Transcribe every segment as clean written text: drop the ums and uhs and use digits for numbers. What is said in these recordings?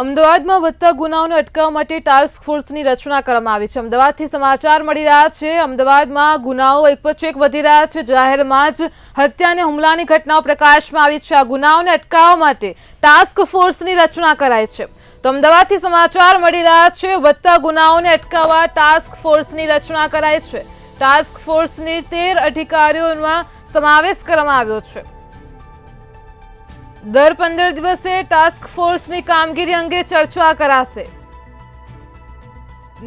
અમદાવાદમાં વધતા ગુનાઓને અટકાવવા માટે ટાસ્ક ફોર્સની રચના કરવામાં આવી છે। અમદાવાદથી સમાચાર મળી રહ્યા છે। અમદાવાદમાં ગુનાઓ એક પછી એક વધી રહ્યા છે। જાહેરમાં જ હત્યા અને હુમલાની ઘટનાઓ પ્રકાશમાં આવી છે। આ ગુનાઓને અટકાવવા માટે ટાસ્ક ફોર્સની રચના કરાઈ છે। તો અમદાવાદથી સમાચાર મળી રહ્યા છે। વધતા ગુનાઓને અટકાવવા ટાસ્ક ફોર્સની રચના કરાઈ છે। ટાસ્ક ફોર્સની 13 અધિકારીઓનો સમાવેશ કરવામાં આવ્યો છે। દર 15 દિવસે ટાસ્ક ફોર્સની કામગીરી અંગે ચર્ચા કરાશે।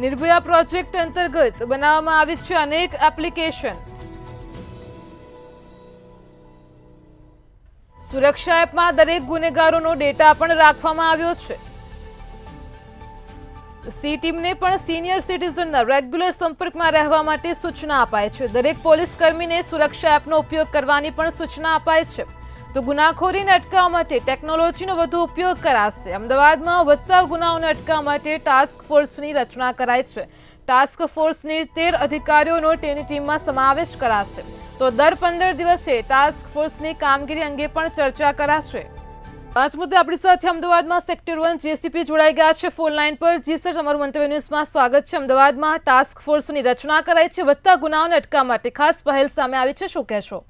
નિર્ભયા પ્રોજેક્ટ અંતર્ગત બનાવવામાં આવી છે અનેક એપ્લિકેશન। સુરક્ષા એપમાં દરેક ગુનેગારોનો ડેટા પણ રાખવામાં આવ્યો છે। સી ટીમને પણ સિનિયર સિટીઝનના રેગ્યુલર સંપર્કમાં રહેવા માટે સૂચના અપાઈ છે। દરેક પોલીસ કર્મીને સુરક્ષા એપનો ઉપયોગ કરવાની પણ સૂચના અપાઈ છે। તો ગુનાખોરીને અટકાવવા માટે ટેકનોલોજીનો વધુ ઉપયોગ કરાશે। અમદાવાદમાં વધતા ગુનાઓને અટકાવવા માટે ટાસ્ક ફોર્સની રચના કરાઈ છે। ટાસ્ક ફોર્સની 13 અધિકારીઓનો તેની ટીમમાં સમાવેશ કરાશે। તો દર 15 દિવસે ટાસ્ક ફોર્સની કામગીરી અંગે પણ ચર્ચા કરાશે। પાંચ મુદ્દે આપણી સાથે અમદાવાદમાં સેક્ટર 1 જેસીપી જોડાઈ ગયા છે ફોન લાઈન પર। જી સર, તમારું મંતવ્ય ન્યૂઝમાં સ્વાગત છે। અમદાવાદમાં ટાસ્ક ફોર્સની રચના કરાઈ છે, વધતા ગુનાઓને અટકાવવા માટે ખાસ પહેલ સામે આવી છે, શું કહેશો?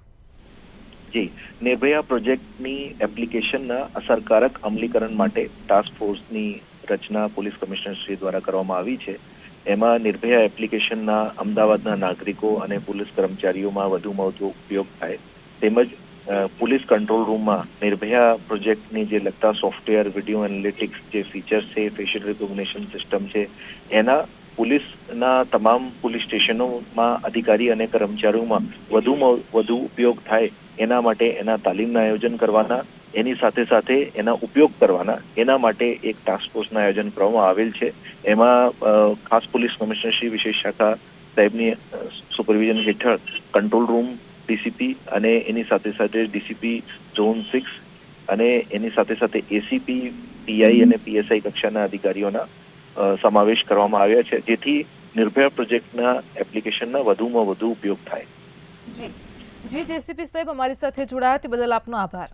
જી, નિર્ભયા પ્રોજેક્ટની એપ્લિકેશનના અસરકારક અમલીકરણ માટે ટાસ્ક ફોર્સની રચના પોલીસ કમિશનરશ્રી દ્વારા કરવામાં આવી છે। એમાં નિર્ભયા એપ્લિકેશનના અમદાવાદના નાગરિકો અને પોલીસ કર્મચારીઓમાં વધુમાં વધુ ઉપયોગ થાય, તેમજ પોલીસ કંટ્રોલ રૂમમાં નિર્ભયા પ્રોજેક્ટની જે લગતા સોફ્ટવેર, વિડીયો એનાલિટિક્સ જે ફીચર્સ છે, ફેશિયલ રિકોગ્નિશન સિસ્ટમ છે, એના પોલીસના તમામ પોલીસ સ્ટેશનોમાં અધિકારી અને કર્મચારીઓમાં વધુમાં વધુ ઉપયોગ થાય એના માટે એના તાલીમના આયોજન કરવાના, એની સાથે સાથે એના ઉપયોગ કરવાના, એના માટે એક ટાસ્ક ફોર્સના આયોજન કરવામાં આવેલ છે। એમાં ખાસ પોલીસ કમિશનરશ્રી વિશેષ શાખા સાહેબની સુપરવિઝન હેઠળ કંટ્રોલ રૂમ ડીસીપી અને એની સાથે સાથે ડીસીપી ઝોન 6 અને એની સાથે સાથે એસીપી, પીઆઈ અને પીએસઆઈ કક્ષાના અધિકારીઓના સમાવેશ કરવામાં આવ્યા છે, જેથી નિર્ભયા પ્રોજેક્ટના એપ્લિકેશનના વધુમાં વધુ ઉપયોગ થાય। જી જેસીપી સાહેબ, અમારી સાથે જોડાયા તે બદલ આપનો આભાર।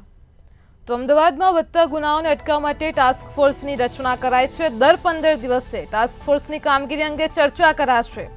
તો અમદાવાદમાં વધતા ગુનાઓને અટકાવવા માટે ટાસ્ક ફોર્સની રચના કરાઈ છે। દર 15 દિવસે ટાસ્ક ફોર્સની કામગીરી અંગે ચર્ચા કરાશે।